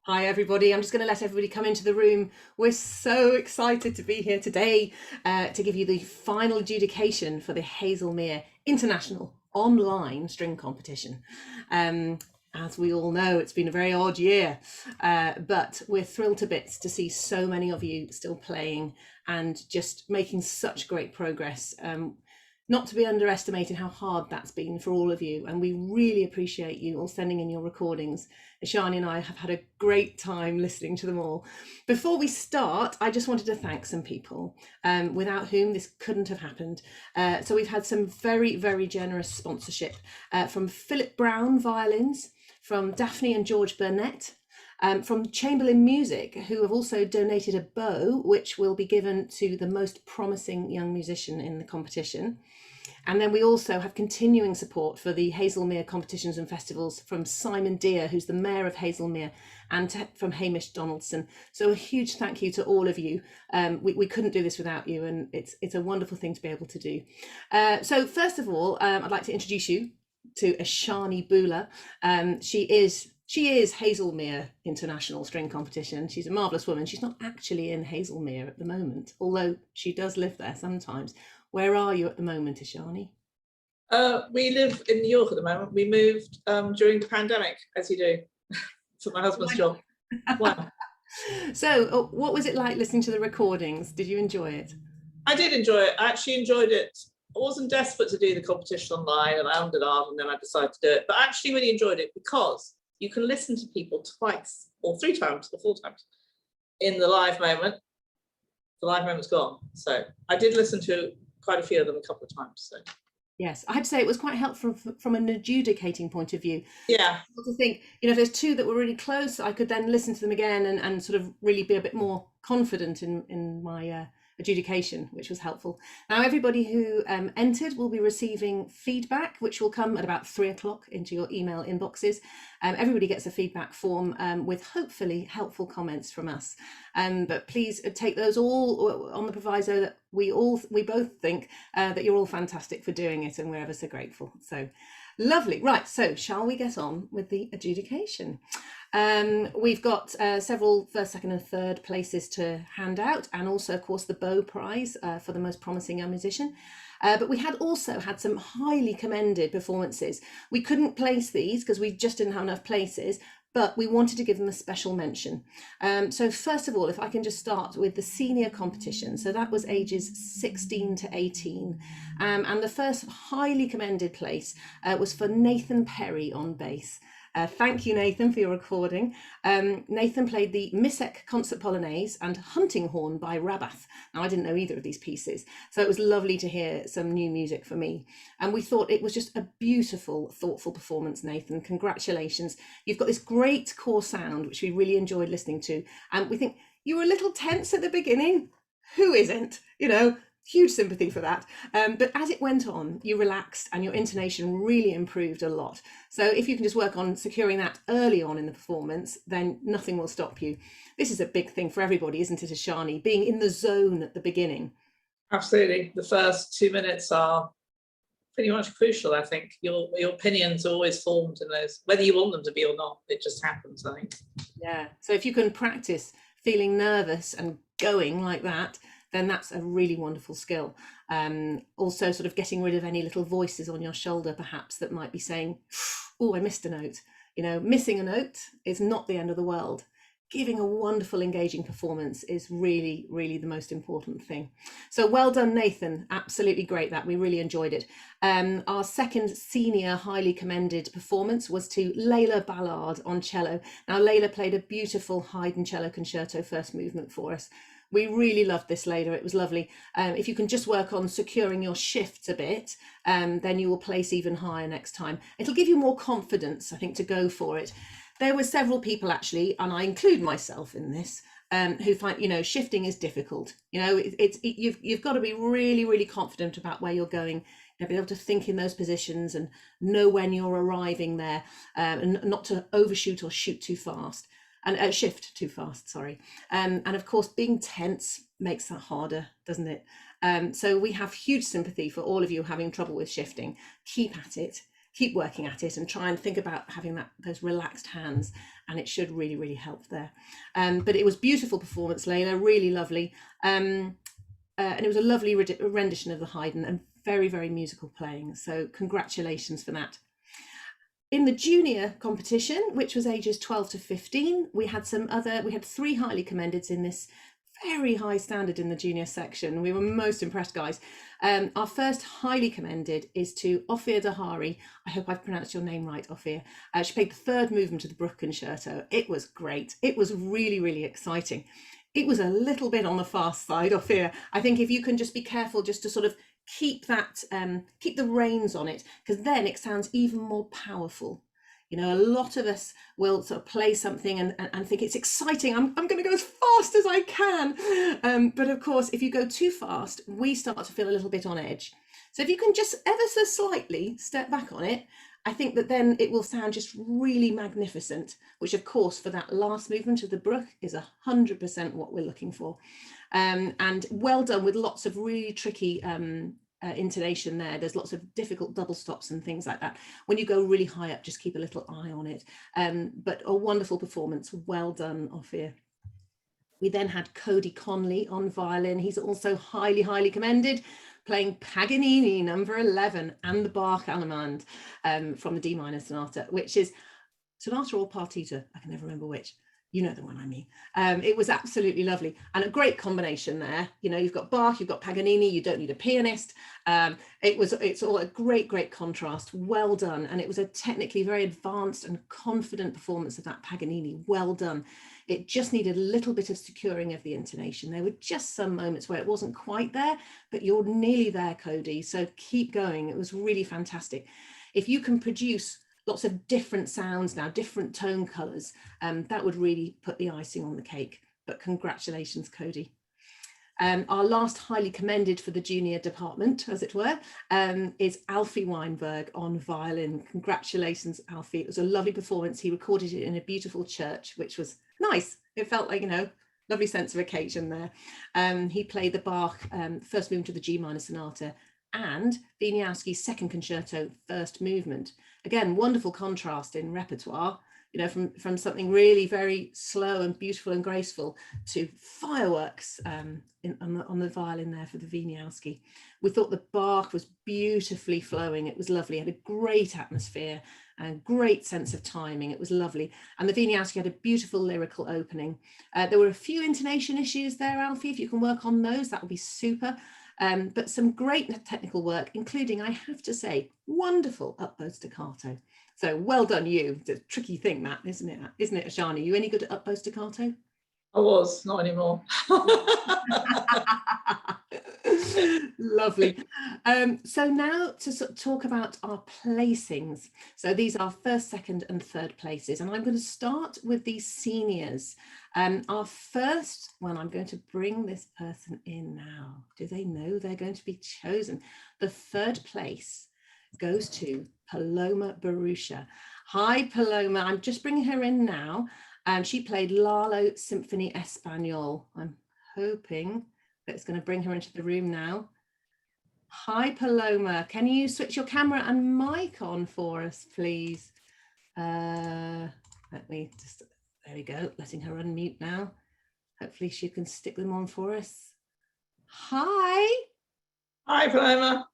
Hi, everybody. I'm just going to let everybody come into the room. We're so excited to be here today to give you the final adjudication for the Haslemere International Online String Competition. As we all know, it's been a very odd year, but we're thrilled to bits to see so many of you still playing and just making such great progress. Not to be underestimated how hard that's been for all of you, and we really appreciate you all sending in your recordings. Ishani and I have had a great time listening to them all. Before we start, I just wanted to thank some people without whom this couldn't have happened. So we've had some very, very generous sponsorship from Philip Brown Violins, from Daphne and George Burnett, from Chamberlain Music, who have also donated a bow, which will be given to the most promising young musician in the competition. And then we also have continuing support for the Haslemere competitions and festivals from Simon Deere, who's the mayor of Haslemere, and from Hamish Donaldson. So a huge thank you to all of you. We couldn't do this without you, and it's a wonderful thing to be able to do. So first of all, I'd like to introduce you to Ishani Bhoola. She is Haslemere International String Competition. She's a marvellous woman. She's not actually in Haslemere at the moment, although she does live there sometimes. Where are you at the moment, Ishani? We live in New York at the moment. We moved during the pandemic, as you do, for my husband's job. Wow. So what was it like listening to the recordings? Did you enjoy it? I did enjoy it. I actually enjoyed it. I wasn't desperate to do the competition online, and I ummed and ahed, and then I decided to do it. But I actually really enjoyed it because you can listen to people twice or 3 times or 4 times in the live moment. The live moment's gone. So I did listen to quite a few of them a couple of times. So yes, I have to say it was quite helpful from an adjudicating point of view. Yeah. To think, if there's 2 that were really close, I could then listen to them again and sort of really be a bit more confident in my adjudication, which was helpful. Now, everybody who entered will be receiving feedback, which will come at about 3 o'clock into your email inboxes. Everybody gets a feedback form with hopefully helpful comments from us. But please take those all on the proviso that we both think that you're all fantastic for doing it, and we're ever so grateful. So lovely. Right, so shall we get on with the adjudication? We've got several first, second and third places to hand out, and also of course the bow prize for the most promising young musician. But we had also had some highly commended performances. We couldn't place these because we just didn't have enough places, but we wanted to give them a special mention. So first of all, if I can just start with the senior competition. So that was ages 16 to 18. And the first highly commended place was for Nathan Perry on bass. Thank you, Nathan, for your recording. Nathan played the Misek Concert Polonaise and Hunting Horn by Rabath. Now, I didn't know either of these pieces, so it was lovely to hear some new music for me. And we thought it was just a beautiful, thoughtful performance, Nathan. Congratulations. You've got this great core sound, which we really enjoyed listening to. And we think you were a little tense at the beginning. Who isn't? Huge sympathy for that. But as it went on, you relaxed and your intonation really improved a lot. So if you can just work on securing that early on in the performance, then nothing will stop you. This is a big thing for everybody, isn't it, Ishani? Being in the zone at the beginning. Absolutely. The first 2 minutes are pretty much crucial, I think. Your opinions are always formed in those, whether you want them to be or not. It just happens, I think. Yeah. So if you can practice feeling nervous and going like that, then that's a really wonderful skill. Also sort of getting rid of any little voices on your shoulder, perhaps, that might be saying, oh, I missed a note. Missing a note is not the end of the world. Giving a wonderful, engaging performance is really, really the most important thing. So well done, Nathan. Absolutely great that. We really enjoyed it. Our second senior highly commended performance was to Layla Ballard on cello. Now, Layla played a beautiful Haydn cello concerto first movement for us. We really loved this, Layla. It was lovely. If you can just work on securing your shifts a bit, then you will place even higher next time. It'll give you more confidence, I think, to go for it. There were several people actually, and I include myself in this, who find, shifting is difficult. You've got to be really, really confident about where you're going, be able to think in those positions and know when you're arriving there, and not to overshoot or shoot too fast. And shift too fast, sorry. And of course, being tense makes that harder, doesn't it? So we have huge sympathy for all of you having trouble with shifting. Keep at it. keep working at it and try and think about having those relaxed hands, and it should really, really help there. But it was beautiful performance, Layla, really lovely. And it was a lovely rendition of the Haydn and very, very musical playing. So congratulations for that. In the junior competition, which was ages 12 to 15, we had 3 highly commendeds in this very high standard in the junior section. We were most impressed, guys. Our first highly commended is to Ophir Dahari. I hope I've pronounced your name right, Ophir. She played the 3rd movement of the Bruch Concerto. It was great. It was really, really exciting. It was a little bit on the fast side, Ophir. I think if you can just be careful just to sort of keep the reins on it, because then it sounds even more powerful. You know, a lot of us will sort of play something and think it's exciting. I'm going to go as fast as I can. But of course, if you go too fast, we start to feel a little bit on edge. So if you can just ever so slightly step back on it, I think that then it will sound just really magnificent, which of course for that last movement of the Bruch is 100% what we're looking for. And well done with lots of really tricky intonation there. There's lots of difficult double stops and things like that. When you go really high up, just keep a little eye on it. But a wonderful performance. Well done, Ophir. We then had Cody Conley on violin. He's also highly, highly commended, playing Paganini number 11 and the Bach Allemande from the D minor sonata, which is sonata or partita. I can never remember which. You know the one I mean. It was absolutely lovely and a great combination there. You know, you've got Bach, you've got Paganini, you don't need a pianist. It's all a great contrast. Well done. And it was a technically very advanced and confident performance of that Paganini. Well done. It just needed a little bit of securing of the intonation. There were just some moments where it wasn't quite there, but you're nearly there, Cody. So keep going. It was really fantastic. If you can produce lots of different sounds now, different tone colours, that would really put the icing on the cake. But congratulations, Cody. Our last highly commended for the junior department, as it were, is Alfie Weinberg on violin. Congratulations, Alfie. It was a lovely performance. He recorded it in a beautiful church, which was nice. It felt like, you know, lovely sense of occasion there. He played the Bach first movement of the G minor sonata and Wieniawski's second concerto first movement. Again, wonderful contrast in repertoire, you know, from something really very slow and beautiful and graceful to fireworks on the violin there for the Wieniawski. We thought the Bach was beautifully flowing. It was lovely. It had a great atmosphere and great sense of timing. It was lovely. And the Wieniawski had a beautiful lyrical opening. There were a few intonation issues there, Alfie. If you can work on those, that would be super. But some great technical work, including, I have to say, wonderful up-bow staccato. So well done you. It's a tricky thing, that, isn't it? Isn't it, Ishani? You any good at up-bow staccato? I was, not anymore. Lovely. So now to sort of talk about our placings. So these are first, second and third places. And I'm going to start with the seniors. Our first one, I'm going to bring this person in now. Do they know they're going to be chosen? The third place goes to Paloma Barusha. Hi, Paloma. I'm just bringing her in now. She played Lalo Symphony Espagnol. I'm hoping that it's going to bring her into the room now. Hi, Paloma. Can you switch your camera and mic on for us, please? Let me just, there we go, letting her unmute now. Hopefully she can stick them on for us. Hi. Hi, Paloma.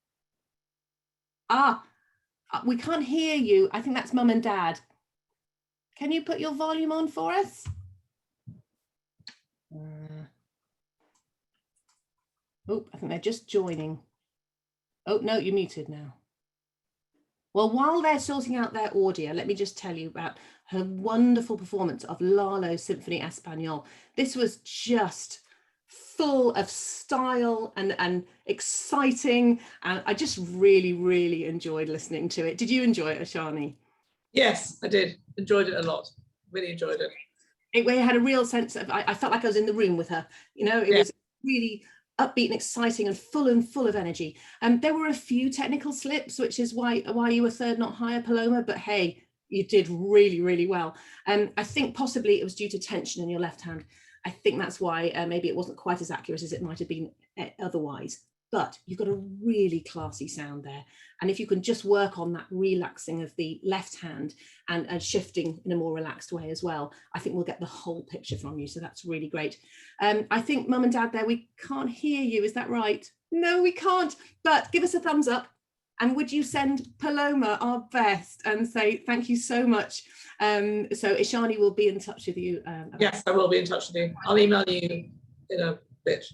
We can't hear you. I think that's Mum and Dad. Can you put your volume on for us? Oh, I think they're just joining. Oh, no, you're muted now. Well, while they're sorting out their audio, let me just tell you about her wonderful performance of Lalo Symphony Espagnol. This was just full of style and exciting. And I just really, really enjoyed listening to it. Did you enjoy it, Ishani? Yes, I did. Enjoyed it a lot. Really enjoyed it. It had a real sense of, I felt like I was in the room with her. You know, it was really upbeat and exciting and full of energy. There were a few technical slips, which is why you were third, not higher, Paloma, but hey, you did really, really well. I think possibly it was due to tension in your left hand. I think that's why maybe it wasn't quite as accurate as it might have been otherwise. but you've got a really classy sound there. And if you can just work on that relaxing of the left hand and shifting in a more relaxed way as well, I think we'll get the whole picture from you. So that's really great. I think Mum and Dad there, we can't hear you. Is that right? No, we can't, but give us a thumbs up. And would you send Paloma our best and say thank you so much? So Ishani will be in touch with you. Yes, I will be in touch with you. I'll email you in a bit.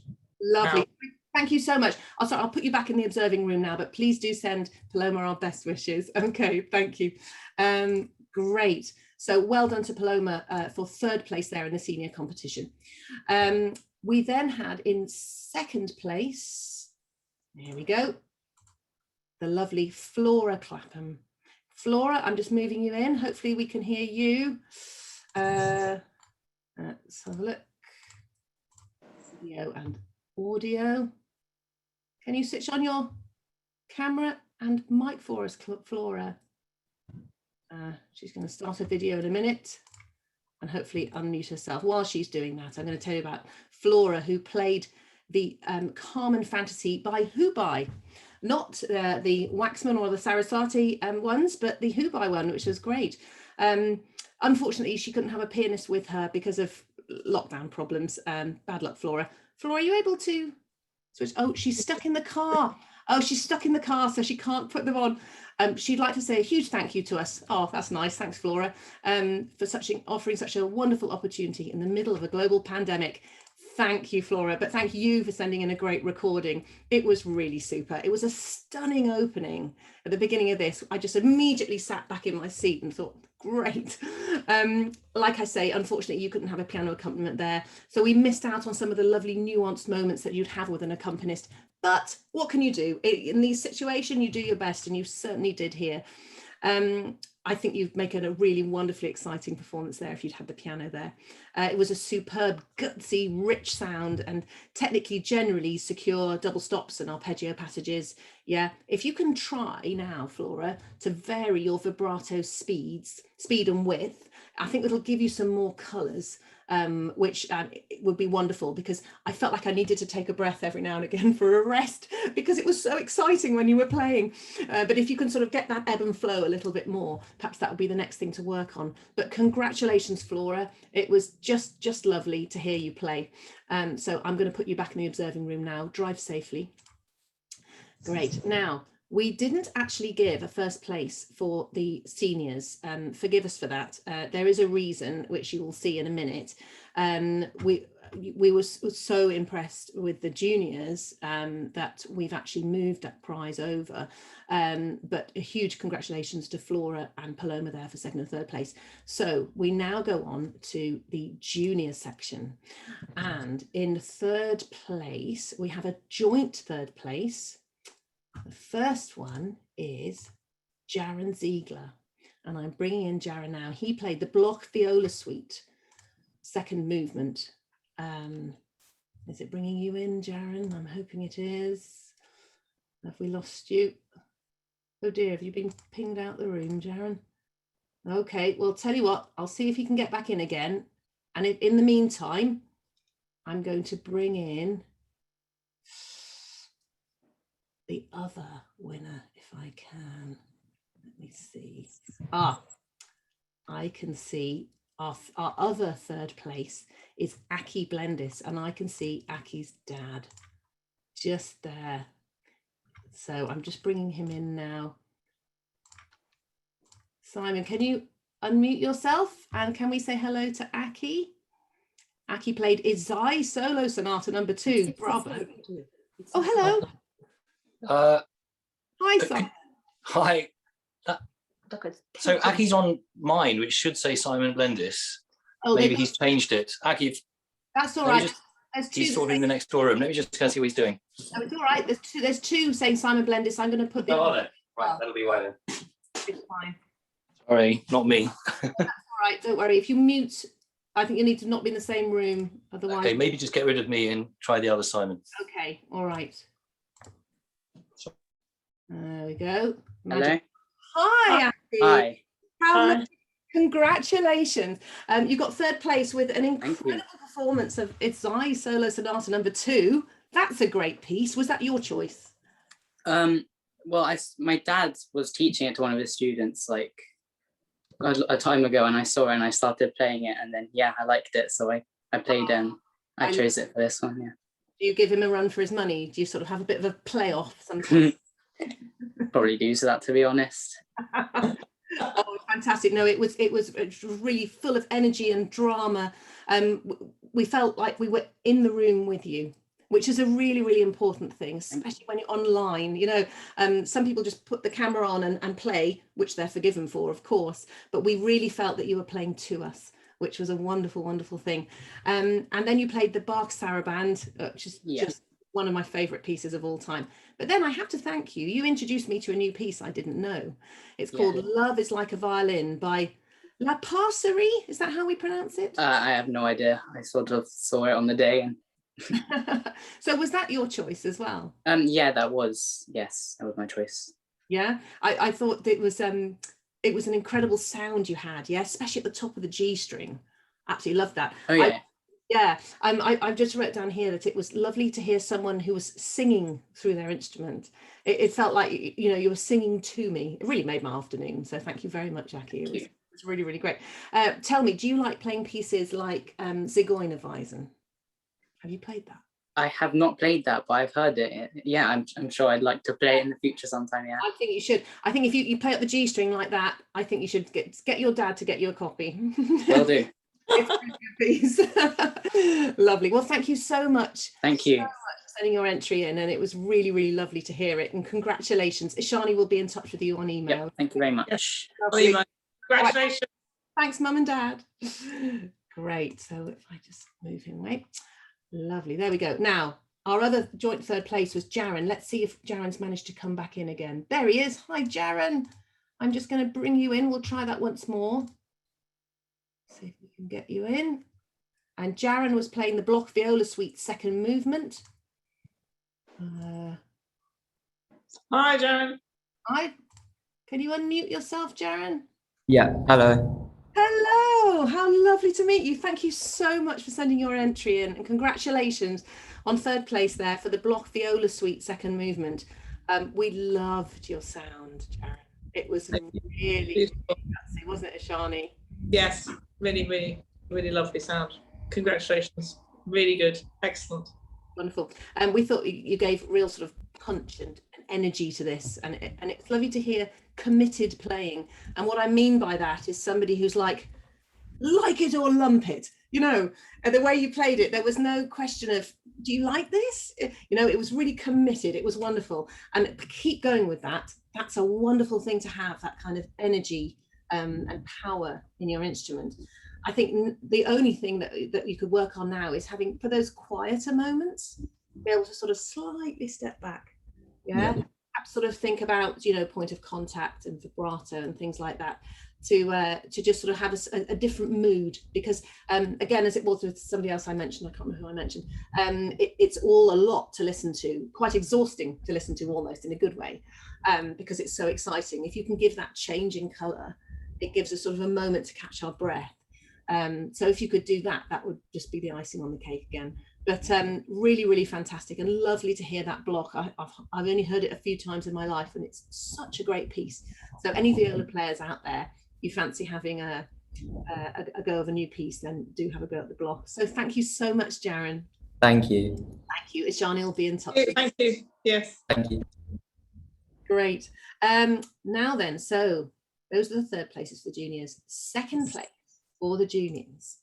Lovely. Now. Thank you so much. I'll put you back in the observing room now, but please do send Paloma our best wishes. Okay, thank you. Great. So well done to Paloma for 3rd place there in the senior competition. We then had in 2nd place, here we go, the lovely Flora Clapham. Flora, I'm just moving you in. Hopefully we can hear you. Let's have a look. Video and audio. Can you switch on your camera and mic for us, Flora? She's going to start a video in a minute and hopefully unmute herself. While she's doing that, I'm going to tell you about Flora, who played the Carmen Fantasy by Hubai. Not the Waxman or the Sarasate ones, but the Hubai one, which was great. Unfortunately, she couldn't have a pianist with her because of lockdown problems. Bad luck, Flora. Flora, are you able to switch? Oh, she's stuck in the car. Oh, she's stuck in the car, so she can't put them on. She'd like to say a huge thank you to us. Oh, that's nice. Thanks, Flora, for offering such a wonderful opportunity in the middle of a global pandemic. Thank you, Flora, but thank you for sending in a great recording. It was really super. It was a stunning opening at the beginning of this. I just immediately sat back in my seat and thought, great. Like I say, unfortunately, you couldn't have a piano accompaniment there. So we missed out on some of the lovely nuanced moments that you'd have with an accompanist. But what can you do? In these situations, you do your best, and you certainly did here. I think you've made a really wonderfully exciting performance there if you'd had the piano there. It was a superb, gutsy, rich sound and technically generally secure double stops and arpeggio passages. Yeah, if you can try now, Flora, to vary your vibrato speed and width, I think it'll give you some more colours, which would be wonderful, because I felt like I needed to take a breath every now and again for a rest because it was so exciting when you were playing. But if you can sort of get that ebb and flow a little bit more, perhaps that would be the next thing to work on. But congratulations, Flora. It was just lovely to hear you play. So I'm going to put you back in the observing room now. Drive safely. Great. Now, we didn't actually give a 1st place for the seniors. Forgive us for that. There is a reason, which you will see in a minute. We were so impressed with the juniors that we've actually moved that prize over. But a huge congratulations to Flora and Paloma there for 2nd and 3rd place. So we now go on to the junior section. And in 3rd place, we have a joint 3rd place. The first one is Jaron Ziegler, and I'm bringing in Jaron now. He played the Bloch Viola Suite, 2nd movement. Is it bringing you in, Jaron? I'm hoping it is. Have we lost you? Oh dear, have you been pinged out the room, Jaron? Okay, well, tell you what, I'll see if he can get back in again. And in the meantime, I'm going to bring in the other winner, if I can. Let me see. I can see our other 3rd place is Aki Blendis, and I can see Aki's dad just there. So I'm just bringing him in now. Simon, can you unmute yourself? And can we say hello to Aki? Aki played Izai Solo Sonata number 2. Bravo. Oh, hello. Hi, Simon. Hi. So Aki's on mine, which should say Simon Blendis. Oh, maybe he's changed it. Aki, that's all right. He's sort of in the next door room. Let me just go see what he's doing. No, it's all right. There's two saying Simon Blendis. I'm going to put. Oh, are there? Right, that'll be why then. It's fine. Sorry, not me. That's all right. Don't worry. If you mute, I think you need to not be in the same room. Otherwise. Okay, maybe just get rid of me and try the other Simon. Okay. All right. There we go. Hello. Hi, Andy. Hi. Hi. Congratulations. You got 3rd place with an incredible performance of Izai Solo Sonata number 2. That's a great piece. Was that your choice? Well, my dad was teaching it to one of his students like a time ago, and I saw it and I started playing it, and then I liked it, so I played and I chose it for this one. Yeah. Do you give him a run for his money? Do you sort of have a bit of a play off sometimes? Probably do that, to be honest. Oh, fantastic. No, it was really full of energy and drama. We felt like we were in the room with you, which is a really, really important thing, especially when you're online. You know, some people just put the camera on and play, which they're forgiven for, of course, but we really felt that you were playing to us, which was a wonderful, wonderful thing. And then you played the Bach Saraband, which is just one of my favorite pieces of all time. But then I have to thank you. You introduced me to a new piece I didn't know. It's called Love is Like a Violin by La Parserie. Is that how we pronounce it? I have no idea. I sort of saw it on the day. And so was that your choice as well? Yeah, that was my choice. Yeah, I thought it was an incredible sound you had, especially at the top of the G string. Absolutely loved that. Oh yeah. I've just wrote down here that it was lovely to hear someone who was singing through their instrument. It felt like, you know, you were singing to me. It really made my afternoon. So thank you very much, Aki. It was really, really great. Tell me, do you like playing pieces like Zigeunerweisen? Have you played that? I have not played that, but I've heard it. Yeah, I'm sure I'd like to play it in the future sometime. Yeah. I think you should. I think if you play up the G string like that, I think you should get your dad to get you a copy. Will do. It's lovely. Well, thank you so much. Thank you so much for sending your entry in, and it was really, really lovely to hear it. And congratulations. Ishani will be in touch with you on email. Yep, thank you very much. Yes. Congratulations. Right. Thanks, Mum and Dad. Great. So if I just move him away. Lovely. There we go. Now, our other joint third place was Jaron. Let's see if Jaron's managed to come back in again. There he is. Hi, Jaron. I'm just going to bring you in. We'll try that once more. See if we can get you in. And Jaron was playing the Block Viola Suite second movement. Hi, Jaron. Hi. Can you unmute yourself, Jaron? Yeah, hello. Hello, how lovely to meet you. Thank you so much for sending your entry in, and congratulations on third place there for the Block Viola Suite second movement. We loved your sound, Jaron. It was really fancy, wasn't it, Ishani? Yes, really, really, really lovely sound. Congratulations. Really good. Excellent. Wonderful. And we thought you gave real sort of punch and energy to this, and it's lovely to hear committed playing. And what I mean by that is somebody who's like it or lump it, you know. And the way you played it, there was no question of, do you like this? You know, it was really committed. It was wonderful. And keep going with that. That's a wonderful thing to have, that kind of energy and power in your instrument. I think the only thing that you could work on now is having, for those quieter moments, be able to sort of slightly step back. Yeah. Perhaps sort of think about, you know, point of contact and vibrato and things like that, to just sort of have a different mood. Because again, as it was with somebody else I mentioned, I can't remember who I mentioned, it's all a lot to listen to, quite exhausting to listen to, almost in a good way, because it's so exciting. If you can give that change in colour, it gives us sort of a moment to catch our breath. So if you could do that, that would just be the icing on the cake again. But really, really fantastic and lovely to hear that block. I've only heard it a few times in my life, and it's such a great piece. So any viola players out there, you fancy having a go of a new piece, then do have a go at the block. So thank you so much, Jaron. Thank you. Thank you. Ishani will be in touch. Thank you. Yes. Thank you. Great. Now then, so those are the third places for juniors. Second place for the juniors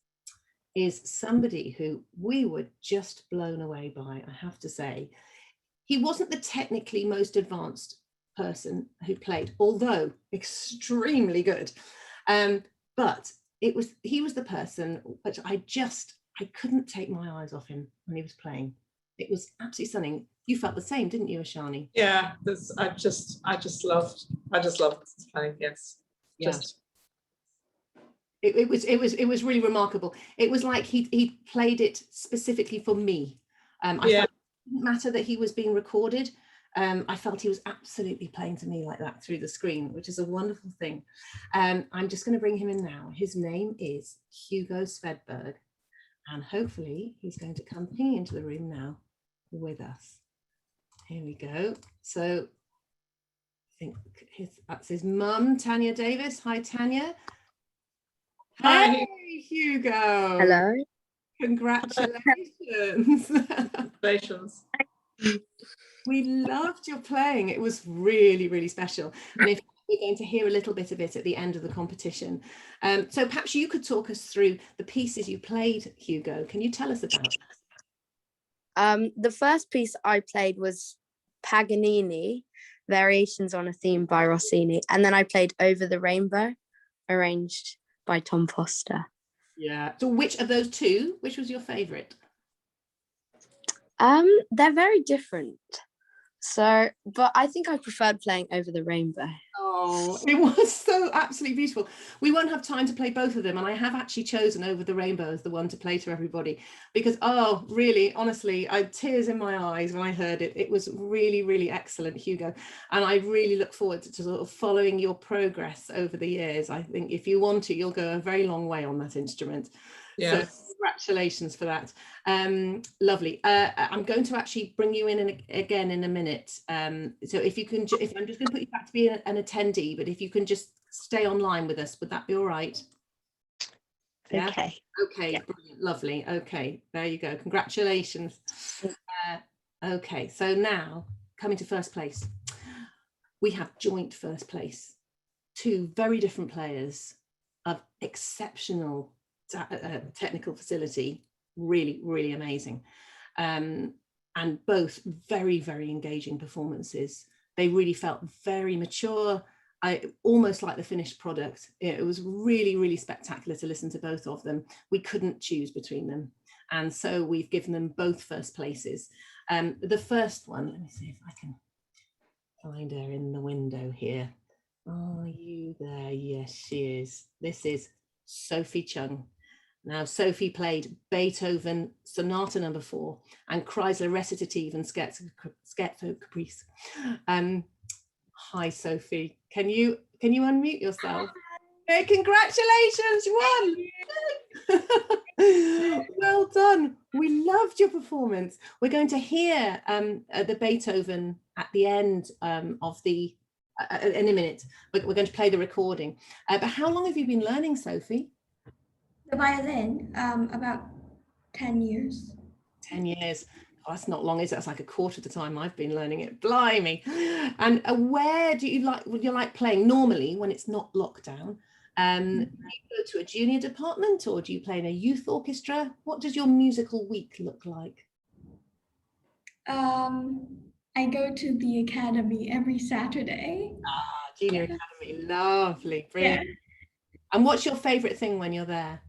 is somebody who we were just blown away by, I have to say. He wasn't the technically most advanced person who played, although extremely good. But he was the person which I couldn't take my eyes off him when he was playing. It was absolutely stunning. You felt the same, didn't you, Ishani? Yeah, I just loved playing. Yes. Yeah. Just It was really remarkable. It was like he played it specifically for me. I felt it didn't matter that he was being recorded. I felt he was absolutely playing to me like that through the screen, which is a wonderful thing. I'm just going to bring him in now. His name is Hugo Svedberg, and hopefully he's going to come pinging into the room now. with us. Here we go. So I think that's his mum, Tanya Davis. Hi, Tanya. Hi. Hey, Hugo. Hello. Congratulations. Congratulations. We loved your playing. It was really, really special. And in fact, we're going to hear a little bit of it at the end of the competition. So perhaps you could talk us through the pieces you played, Hugo. Can you tell us about that? The first piece I played was Paganini, Variations on a Theme by Rossini. And then I played Over the Rainbow, arranged by Tom Foster. Yeah. So which of those two, which was your favorite? They're very different. So, but I think I preferred playing Over the Rainbow. Oh, it was so absolutely beautiful. We won't have time to play both of them, and I have actually chosen Over the Rainbow as the one to play to everybody because, oh, really, honestly, I had tears in my eyes when I heard it. It was really, really excellent, Hugo, and I really look forward to sort of following your progress over the years. I think if you want to, you'll go a very long way on that instrument. Yes. So congratulations for that. Lovely. I'm going to actually bring you in again in a minute. So if you can, if I'm just going to put you back to be an attendee, but if you can just stay online with us, would that be all right? Yeah? Okay. Okay, yeah. Brilliant, lovely. Okay, there you go. Congratulations. Okay, so now coming to first place. We have joint first place. Two very different players of exceptional technical facility, really, really amazing, and both very, very engaging performances. They really felt very mature. I almost like the finished product. It was really, really spectacular to listen to both of them. We couldn't choose between them, and so we've given them both first places. The first one, let me see if I can find her in the window here. Are you there? Yes, she is. This is Sophie Chung. Now, Sophie played Beethoven Sonata No. 4 and Chrysler Recitative and Scherzo Caprice. Hi, Sophie. Can you unmute yourself? Hey, congratulations, you won! Well done. We loved your performance. We're going to hear the Beethoven at the end of the in a minute. We're going to play the recording. But how long have you been learning, Sophie? The violin, about 10 years. 10 years. Oh, that's not long, is it? That's like a quarter of the time I've been learning it. Blimey. And where do you like playing normally when it's not lockdown? Do you go to a junior department or do you play in a youth orchestra? What does your musical week look like? I go to the academy every Saturday. Ah, junior academy. Lovely. Brilliant. Yeah. And what's your favorite thing when you're there?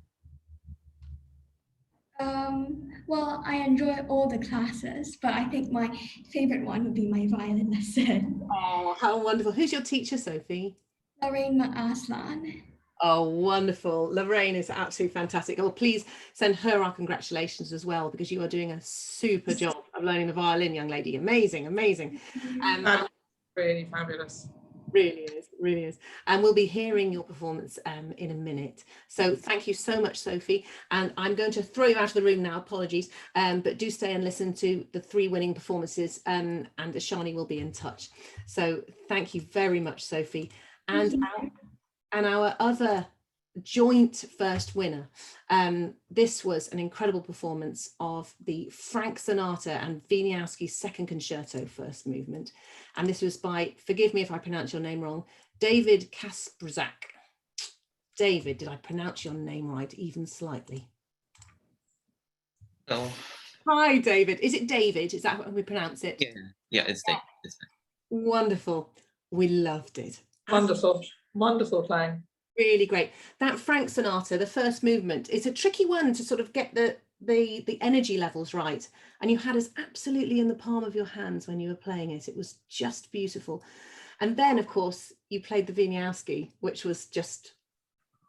Well, I enjoy all the classes, but I think my favorite one would be my violin lesson. Oh, how wonderful. Who's your teacher, Sophie? Lorraine Aslan. Oh, wonderful. Lorraine is absolutely fantastic. Oh, please send her our congratulations as well, because you are doing a super job of learning the violin, young lady. Amazing, amazing. Really fabulous. Really is, really is. And we'll be hearing your performance in a minute. So thank you so much, Sophie. And I'm going to throw you out of the room now, apologies, but do stay and listen to the 3 winning performances and Ishani will be in touch. So thank you very much, Sophie. And our other joint first winner. This was an incredible performance of the Frank Sonata and Wieniawski's second concerto first movement. And this was by, forgive me if I pronounce your name wrong, David Kasperzak. David, did I pronounce your name right even slightly? Oh. Hi, David. Is it David? Is that how we pronounce it? Yeah, it's David. Wonderful. We loved it. Wonderful, wonderful playing. Really great. That Frank Sonata, the first movement, it's a tricky one to sort of get the energy levels right. And you had us absolutely in the palm of your hands when you were playing it. It was just beautiful. And then, of course, you played the Wieniawski, which was just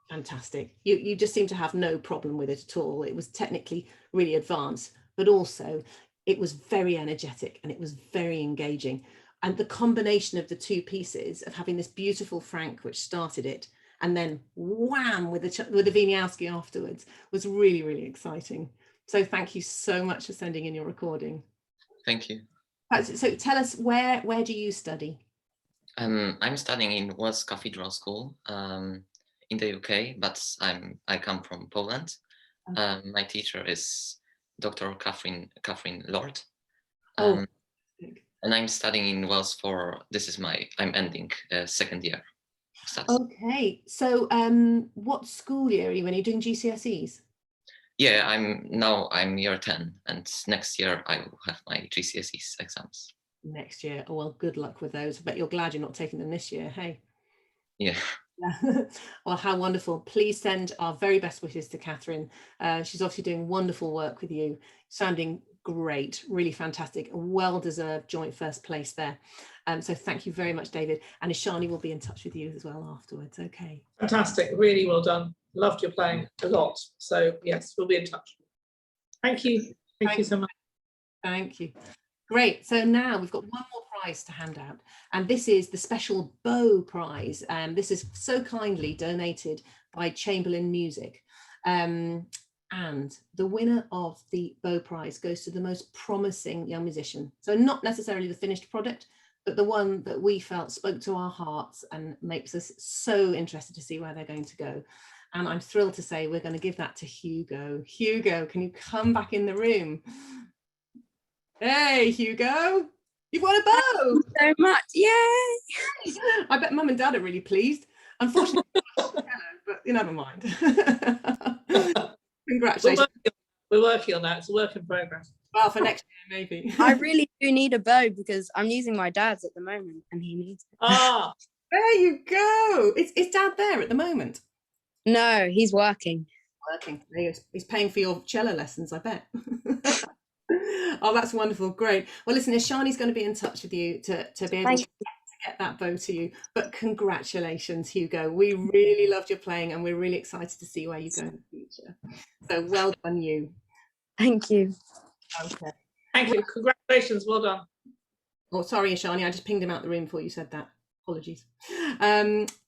fantastic. You just seemed to have no problem with it at all. It was technically really advanced, but also it was very energetic and it was very engaging. And the combination of the two pieces of having this beautiful Frank, which started it, and then wham with the Wieniawski afterwards was really, really exciting. So thank you so much for sending in your recording. Thank you. So tell us, where do you study? I'm studying in Wells Cathedral School in the UK, but I come from Poland. My teacher is Dr. Catherine Lord. And I'm studying in Wells I'm ending second year studies. Okay, so what school year are you in? Are you doing GCSEs? Yeah, I'm year 10, and next year I will have my GCSEs exams. Next year. Oh, well, good luck with those. I bet you're glad you're not taking them this year, hey? Yeah. Well, how wonderful. Please send our very best wishes to Catherine. She's obviously doing wonderful work with you, sounding great, really fantastic, a well-deserved joint first place there. So thank you very much, David. And Ishani will be in touch with you as well afterwards. Okay. Fantastic, really well done. Loved your playing a lot. So yes, we'll be in touch. Thank you. Thank you so much. Thank you. Great. So now we've got one more prize to hand out, and this is the special bow prize. This is so kindly donated by Chamberlain Music. And the winner of the bow prize goes to the most promising young musician. So not necessarily the finished product, but the one that we felt spoke to our hearts and makes us so interested to see where they're going to go. And I'm thrilled to say we're going to give that to Hugo. Hugo, can you come back in the room? Hey, Hugo, you've won a bow. Thank you so much. Yay! I bet Mum and Dad are really pleased. Unfortunately, but never mind. Congratulations. We're working on that. It's a work in progress. Well, for next year, maybe. I really do need a bow because I'm using my dad's at the moment and he needs it. Ah, there you go. Is Dad there at the moment? No, he's working. He's paying for your cello lessons, I bet. Oh, that's wonderful. Great. Well, listen, Ishani's going to be in touch with you to be able to get that bow to you. But congratulations, Hugo. We really loved your playing and we're really excited to see where you go in the future. So well done, you. Thank you. Okay. thank you. Congratulations. Well done. Oh, sorry, Ishani. I just pinged him out the room before you said that. Apologies.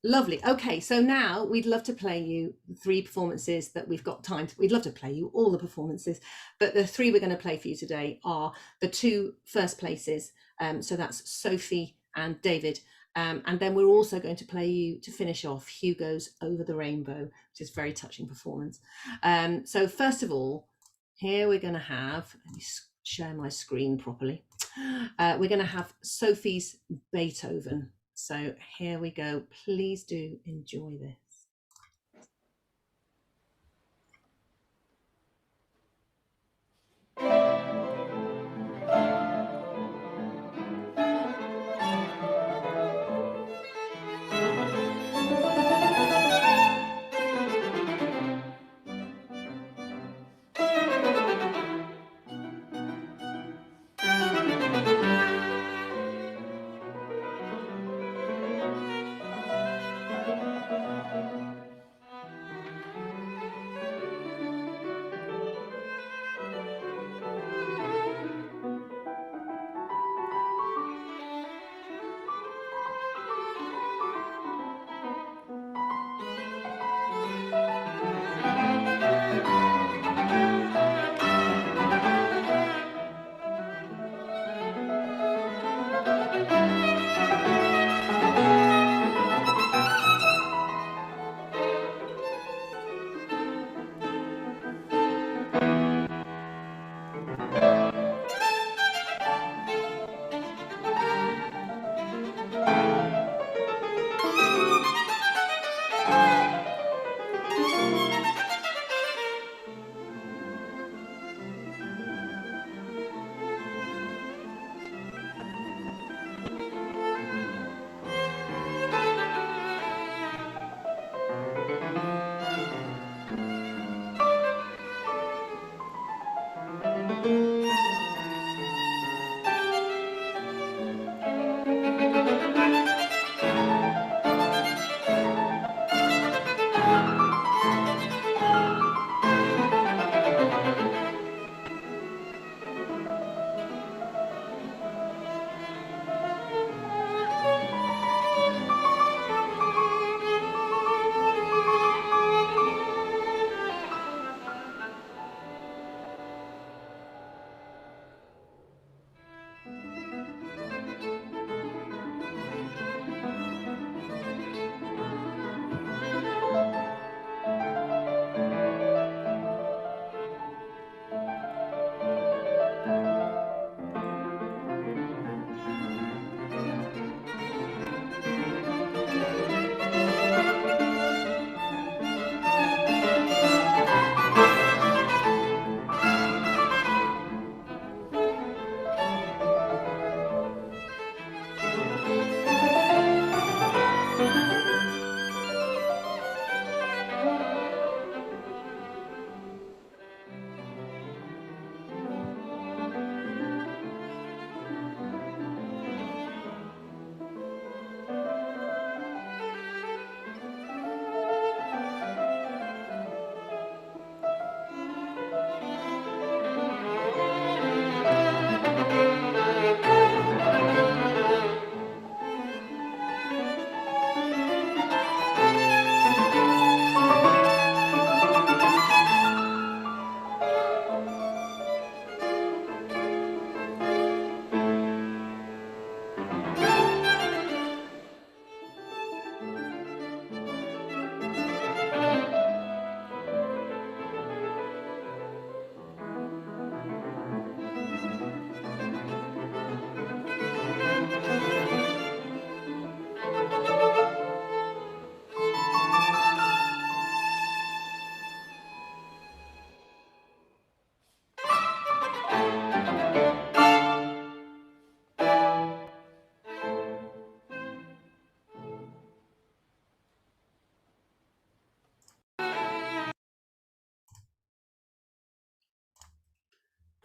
Lovely. Okay, so now we'd love to play you the 3 performances that we've got time to. We'd love to play you all the performances, but the 3 we're going to play for you today are the 2 first places. So that's Sophie and David. And then we're also going to play you, to finish off, Hugo's Over the Rainbow, which is a very touching performance. So first of all, here we're going to have, let me share my screen properly. We're going to have Sophie's Beethoven. So here we go. Please do enjoy this.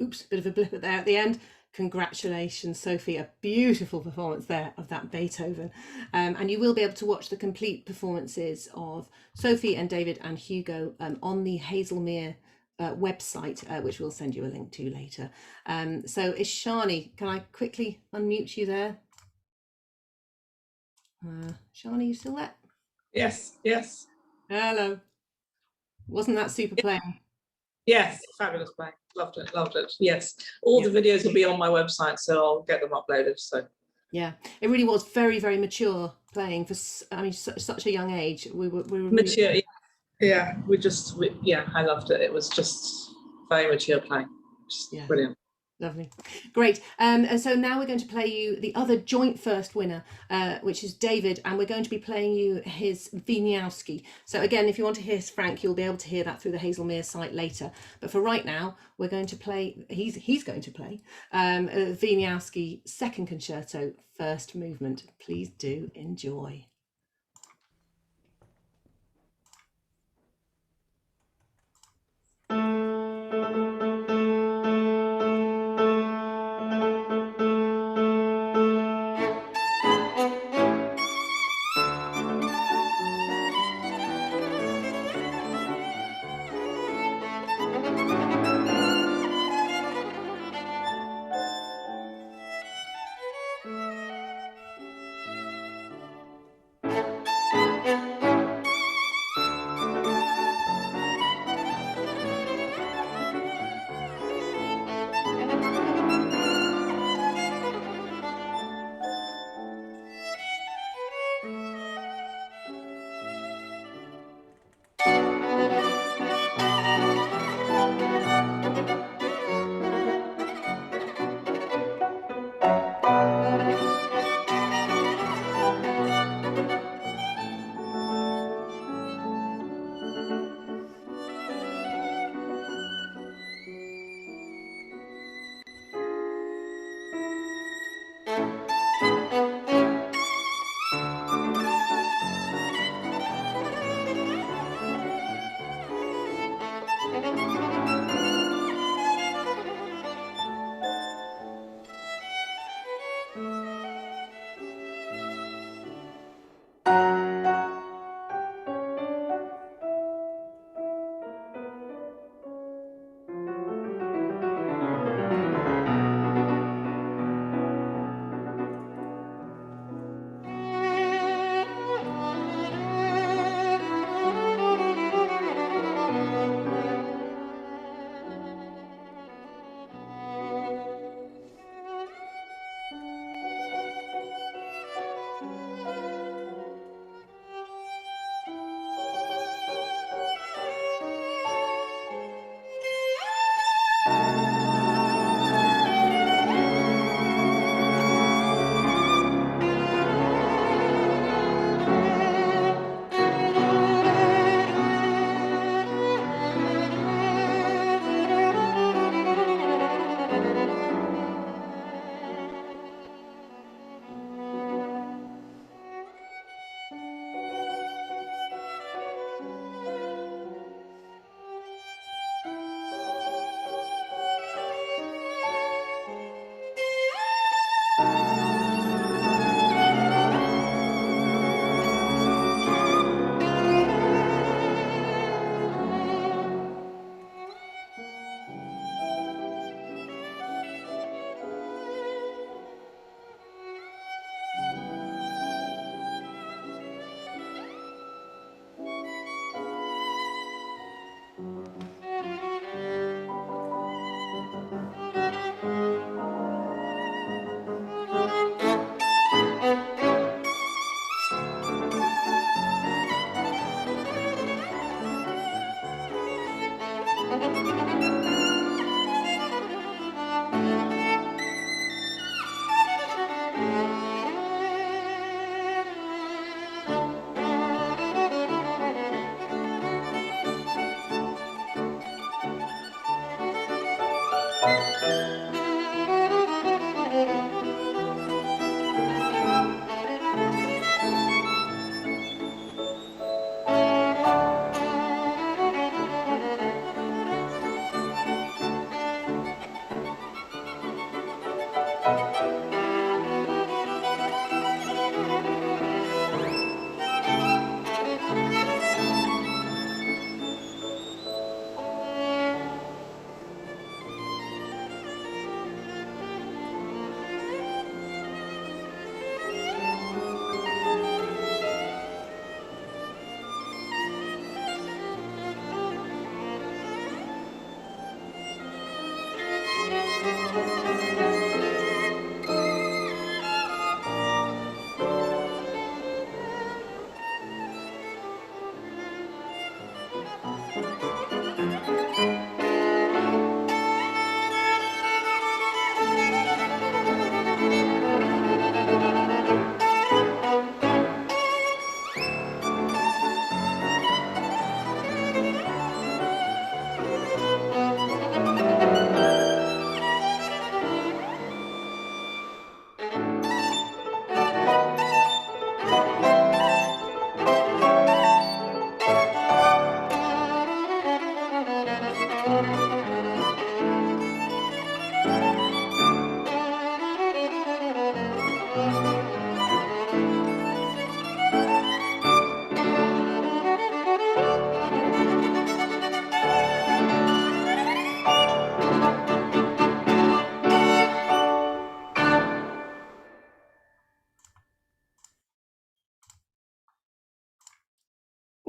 oops, bit of a blip there at the end. Congratulations, Sophie, a beautiful performance there of that Beethoven. And you will be able to watch the complete performances of Sophie and David and Hugo on the Haslemere website, which we'll send you a link to later. So Ishani, can I quickly unmute you there? Ishani, you still there? Yes, yes. Hello. Wasn't that super playing? Yes, fabulous playing. Loved it, loved it. Yes, all the videos will be on my website, so I'll get them uploaded. So yeah, it really was very, very mature playing for, I mean, such a young age. We were mature. Really... Yeah, yeah, I loved it. It was just very mature playing. Just brilliant. Lovely, great. And so now we're going to play you the other joint first winner, which is David, and we're going to be playing you his Wieniawski. So again, if you want to hear Frank, you'll be able to hear that through the Haslemere site later. But for right now, we're going to play. He's going to play Wieniawski Second Concerto, First Movement. Please do enjoy.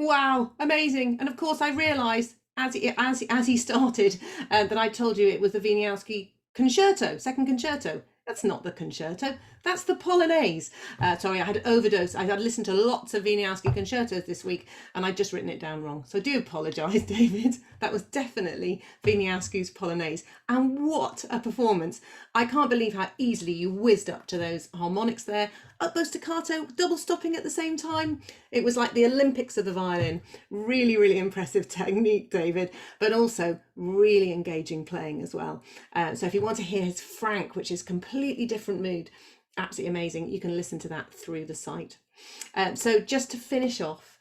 Wow, amazing. And of course, I realised as he started that I told you it was the Wieniawski concerto, second concerto. That's not the concerto, that's the Polonaise. Sorry, I had overdose. I had listened to lots of Wieniawski concertos this week and I'd just written it down wrong. So I do apologise, David. That was definitely Wieniawski's Polonaise. And what a performance. I can't believe how easily you whizzed up to those harmonics there, up those staccato, double stopping at the same time. It was like the Olympics of the violin. Really, really impressive technique, David, but also really engaging playing as well. So if you want to hear his Frank, which is completely different mood, absolutely amazing, you can listen to that through the site. So just to finish off,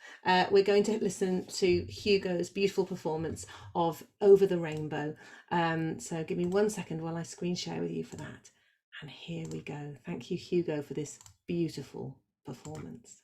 we're going to listen to Hugo's beautiful performance of Over the Rainbow. So give me 1 second while I screen share with you for that. And here we go. Thank you, Hugo, for this beautiful performance.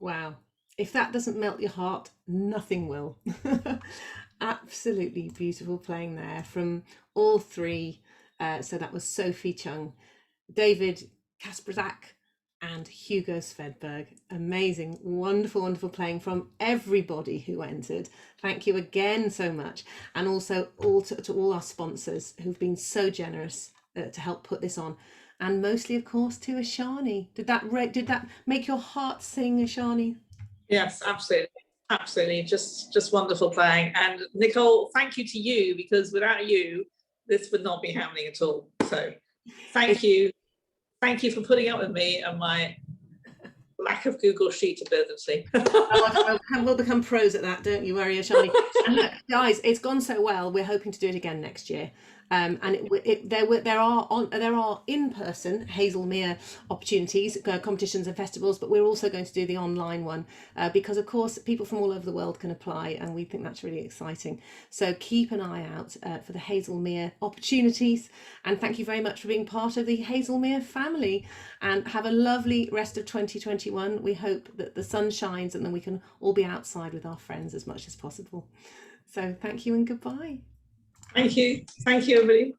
Wow. If that doesn't melt your heart, nothing will. Absolutely beautiful playing there from all three. So that was Sophie Chung, David Kasperzak, and Hugo Svedberg. Amazing, wonderful, wonderful playing from everybody who entered. Thank you again so much. And also to all our sponsors who've been so generous to help put this on. and mostly, of course, to Ishani. Did that make your heart sing, Ishani? Yes, absolutely, just wonderful playing. And Nicole, thank you to you, because without you, this would not be happening at all. So thank you for putting up with me and my lack of Google Sheet ability. We'll become pros at that, don't you worry, Ishani. And look, guys, it's gone so well. We're hoping to do it again next year. And there are in-person Haslemere opportunities, competitions and festivals, but we're also going to do the online one because, of course, people from all over the world can apply, and we think that's really exciting. So keep an eye out for the Haslemere opportunities, and thank you very much for being part of the Haslemere family, and have a lovely rest of 2021. We hope that the sun shines and then we can all be outside with our friends as much as possible. So thank you and goodbye. Thank you, everybody.